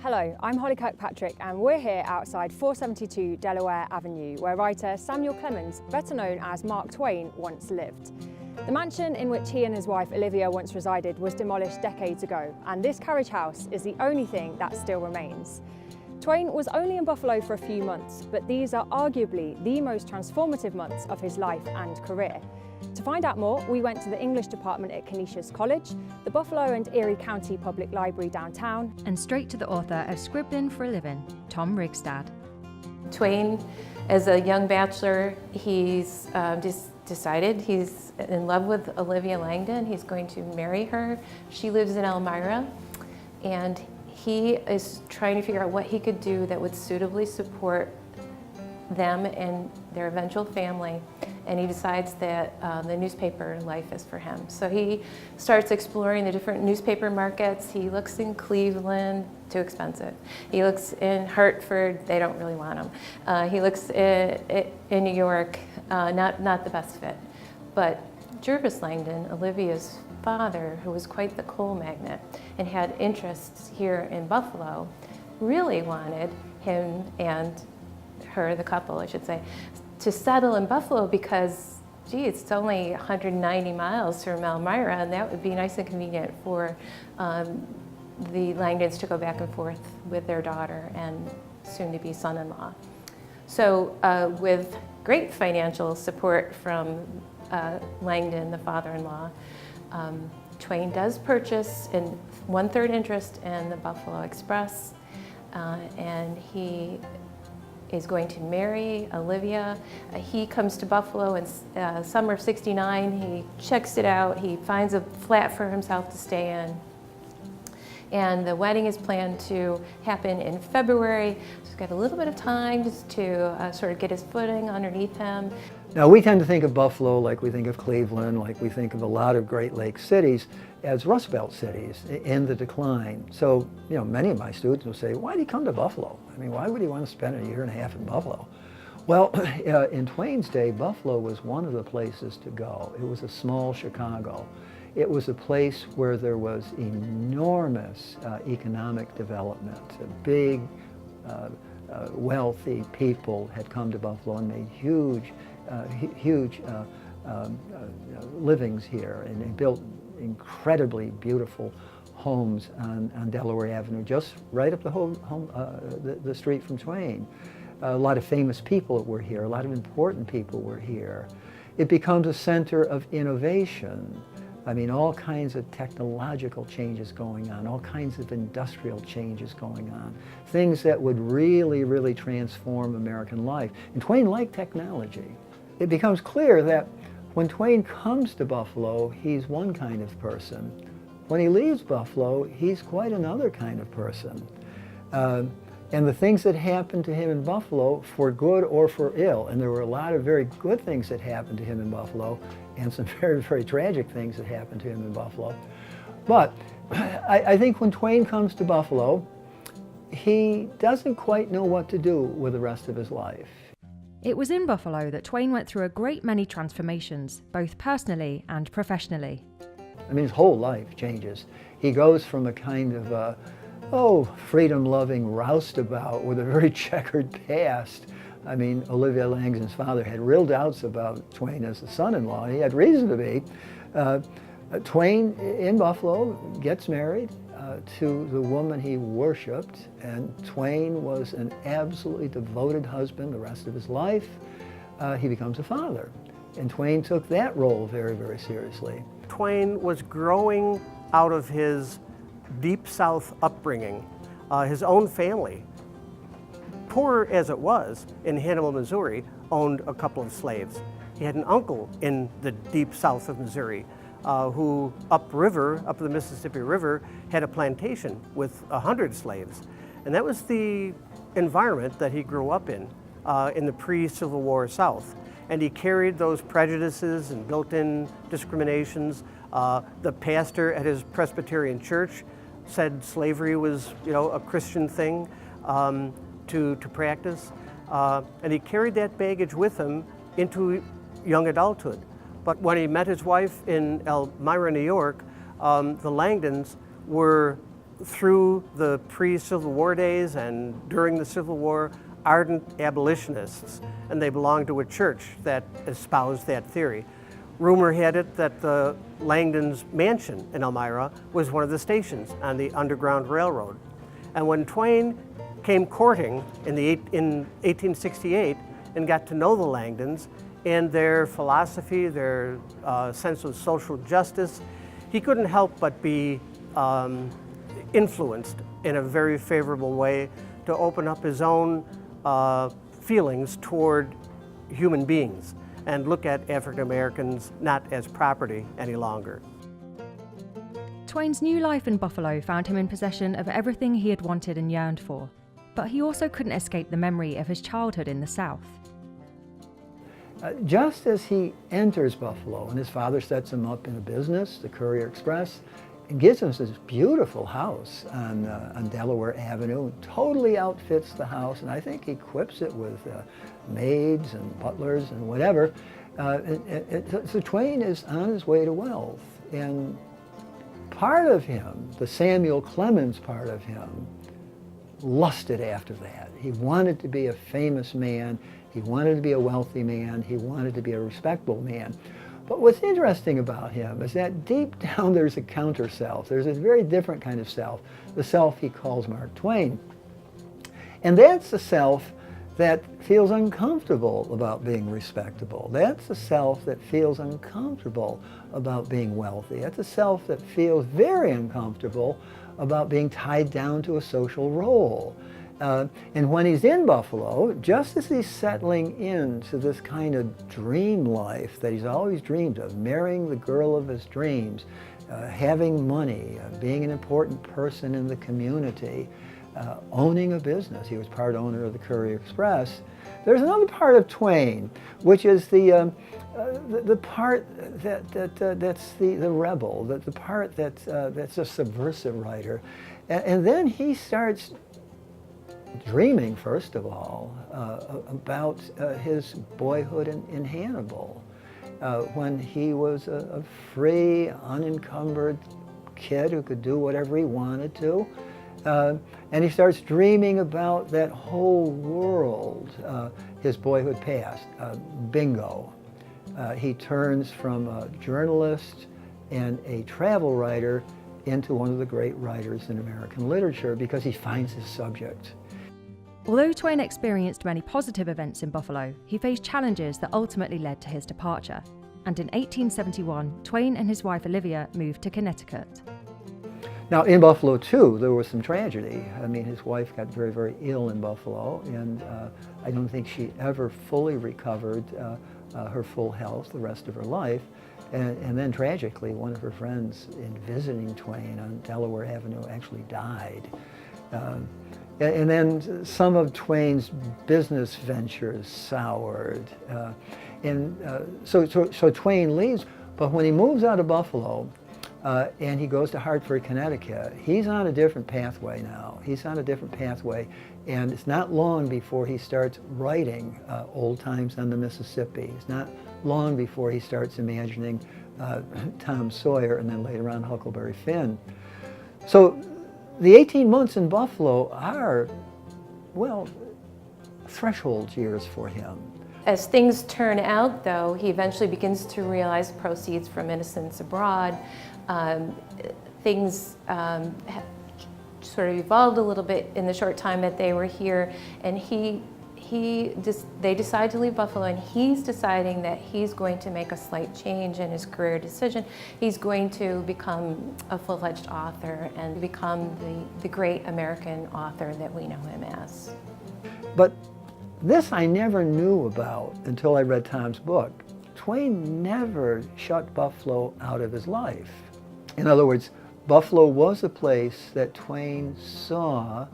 Hello, I'm Holly Kirkpatrick and we're here outside 472 Delaware Avenue, where writer Samuel Clemens, better known as Mark Twain, once lived. The mansion in which he and his wife Olivia once resided was demolished decades ago, and this carriage house is the only thing that still remains. Twain was only in Buffalo for a few months, but these are arguably the most transformative months of his life and career. To find out more, we went to the English department at Canisius College, the Buffalo and Erie County Public Library downtown, and straight to the author of Scribblin for Livin, Tom Reigstad. Twain, as a young bachelor, he's decided he's in love with Olivia Langdon. He's going to marry her. She lives in Elmira, and he is trying to figure out what he could do that would suitably support them and their eventual family, and he decides that the newspaper life is for him. So he starts exploring the different newspaper markets. He looks in Cleveland, too expensive. He looks in Hartford, they don't really want him. He looks in New York, not the best fit. But Jervis Langdon, Olivia's father, who was quite the coal magnate and had interests here in Buffalo, really wanted him and her, the couple, I should say, to settle in Buffalo because, gee, it's only 190 miles from Elmira, and that would be nice and convenient for the Langdons to go back and forth with their daughter and soon-to-be son-in-law. So with great financial support from Langdon, the father-in-law, Twain does purchase in 1/3 interest in the Buffalo Express, and he is going to marry Olivia. He comes to Buffalo in summer of '69. He checks it out. He finds a flat for himself to stay in. And the wedding is planned to happen in February. So he's got a little bit of time just to sort of get his footing underneath him. Now, we tend to think of Buffalo like we think of Cleveland, like we think of a lot of Great Lakes cities as Rust Belt cities in the decline. So, you know, many of my students will say, why did he come to Buffalo? I mean, why would he want to spend a year and a half in Buffalo? Well, in Twain's day, Buffalo was one of the places to go. It was a small Chicago. It was a place where there was enormous economic development. Big, wealthy people had come to Buffalo and made huge livings here, and they built incredibly beautiful homes on Delaware Avenue, just right up the street from Twain. A lot of famous people were here, a lot of important people were here. It becomes a center of innovation. I mean, all kinds of technological changes going on, all kinds of industrial changes going on, things that would really, really transform American life. And Twain liked technology. It becomes clear that when Twain comes to Buffalo, he's one kind of person. When he leaves Buffalo, he's quite another kind of person. And the things that happened to him in Buffalo, for good or for ill, and there were a lot of very good things that happened to him in Buffalo, and some very, very tragic things that happened to him in Buffalo. But I think when Twain comes to Buffalo, he doesn't quite know what to do with the rest of his life. It was in Buffalo that Twain went through a great many transformations, both personally and professionally. I mean, his whole life changes. He goes from a kind of freedom-loving roustabout with a very checkered past. I mean, Olivia Langdon's father had real doubts about Twain as a son-in-law. He had reason to be. Twain in Buffalo gets married to the woman he worshipped, and Twain was an absolutely devoted husband the rest of his life. He becomes a father, and Twain took that role very, very seriously. Twain was growing out of his Deep South upbringing. His own family, poor as it was in Hannibal, Missouri, owned a couple of slaves. He had an uncle in the Deep South of Missouri who up the Mississippi River, had a plantation with 100 slaves. And that was the environment that he grew up in the pre-Civil War South. And he carried those prejudices and built-in discriminations. The pastor at his Presbyterian church said slavery was, a Christian thing to practice. And he carried that baggage with him into young adulthood. But when he met his wife in Elmira, New York, the Langdons were through the pre-Civil War days and during the Civil War, ardent abolitionists, and they belonged to a church that espoused that theory. Rumor had it that the Langdons' mansion in Elmira was one of the stations on the Underground Railroad. And when Twain came courting in 1868 and got to know the Langdons and their philosophy, their sense of social justice, he couldn't help but be influenced in a very favorable way to open up his own feelings toward human beings and look at African Americans not as property any longer. Twain's new life in Buffalo found him in possession of everything he had wanted and yearned for, but he also couldn't escape the memory of his childhood in the South. Just as he enters Buffalo and his father sets him up in a business, the Courier Express, and gives him this beautiful house on Delaware Avenue, totally outfits the house, and I think he equips it with maids and butlers and whatever. So Twain is on his way to wealth, and part of him, the Samuel Clemens part of him, lusted after that. He wanted to be a famous man, he wanted to be a wealthy man, he wanted to be a respectable man. But what's interesting about him is that deep down there's a counter-self. There's a very different kind of self, the self he calls Mark Twain. And that's the self that feels uncomfortable about being respectable. That's the self that feels uncomfortable about being wealthy. That's a self that feels very uncomfortable about being tied down to a social role. And when he's in Buffalo, just as he's settling into this kind of dream life that he's always dreamed of, marrying the girl of his dreams, having money, being an important person in the community, owning a business. He was part owner of the Courier Express. There's another part of Twain, which is the part that's the rebel, the part that's a subversive writer. And then he starts dreaming, first of all, about his boyhood in Hannibal, when he was a free, unencumbered kid who could do whatever he wanted to. And he starts dreaming about that whole world, his boyhood past, bingo. He turns from a journalist and a travel writer into one of the great writers in American literature because he finds his subject. Although Twain experienced many positive events in Buffalo, he faced challenges that ultimately led to his departure. And in 1871, Twain and his wife Olivia moved to Connecticut. Now in Buffalo too, there was some tragedy. I mean, his wife got very, very ill in Buffalo, and I don't think she ever fully recovered her full health the rest of her life. And then tragically, one of her friends in visiting Twain on Delaware Avenue actually died. And then some of Twain's business ventures soured. So Twain leaves, but when he moves out of Buffalo and he goes to Hartford, Connecticut, he's on a different pathway now. He's on a different pathway, and it's not long before he starts writing Old Times on the Mississippi. It's not long before he starts imagining Tom Sawyer and then later on Huckleberry Finn. So the 18 months in Buffalo are, well, threshold years for him. As things turn out, though, he eventually begins to realize proceeds from Innocents Abroad. Things have sort of evolved a little bit in the short time that they were here, and they decide to leave Buffalo, and he's deciding that he's going to make a slight change in his career decision. He's going to become a full-fledged author and become the great American author that we know him as. But this I never knew about until I read Tom's book. Twain never shut Buffalo out of his life. In other words, Buffalo was a place that Twain saw,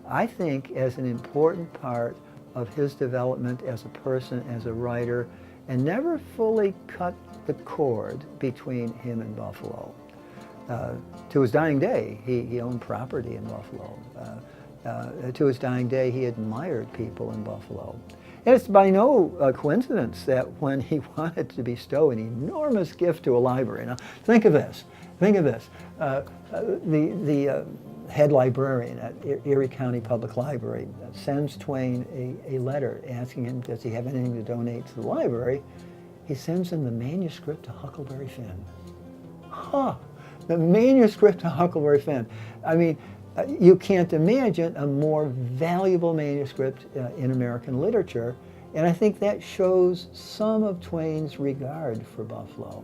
I think, as an important part of his development as a person, as a writer, and never fully cut the cord between him and Buffalo. To his dying day, he owned property in Buffalo. To his dying day, he admired people in Buffalo. And it's by no coincidence that when he wanted to bestow an enormous gift to a library, now think of this, head librarian at Erie County Public Library, sends Twain a letter asking him, does he have anything to donate to the library? He sends him the manuscript to Huckleberry Finn. Huh, the manuscript to Huckleberry Finn. I mean, you can't imagine a more valuable manuscript in American literature, and I think that shows some of Twain's regard for Buffalo.